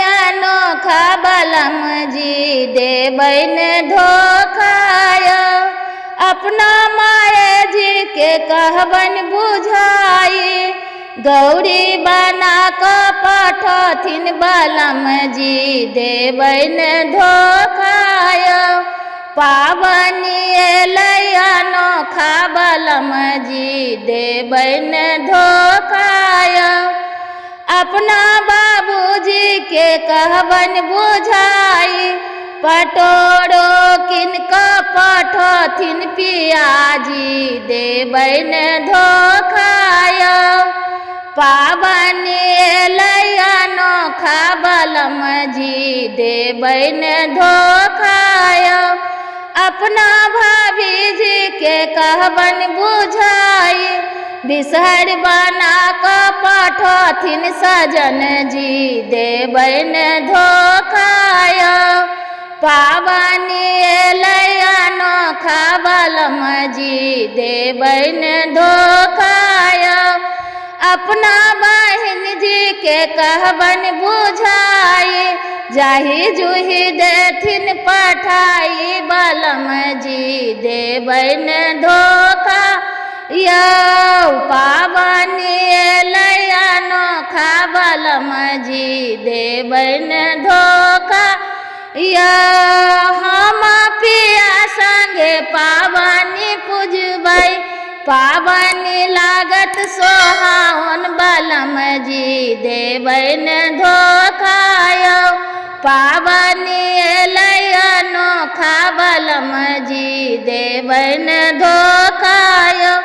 अनोखा बलम जी देबैन धोखाय, अपना माए जी के कहबन बुझाई। गौरी बना क पठथिन बलम जी देबैन धोखाय, पावनी एलै अनोखा बलम जी देबैन धोखाय। अपना बाबूजी के कहबन बुझाई, पटोरो किनक पठथिन पियाजी देबैन धोखाय। पावनी एलै अनोखा बलम जी देबैन धोखाय, अपना भाभी जी के कहबन बुझाई। बिसहर बना क पठथिन सजन जी देबैन धोखाय, पावनी एलै अनोखा बलम जी देबैन धोखाय। अपना बहिन जी के कहबन बुझाई, जाहि जुहि देथिन पठाई बलम जी देबैन धोखा। पावनी एलै अनोखा बलम जी देबैन धोखा। हम पिया संगे पावनी पूजबै, पावनी लागत सोहावन बलम जी देबैन धोखाय। पावनी एलै अनोखा बलम जी देबैन धोखाय।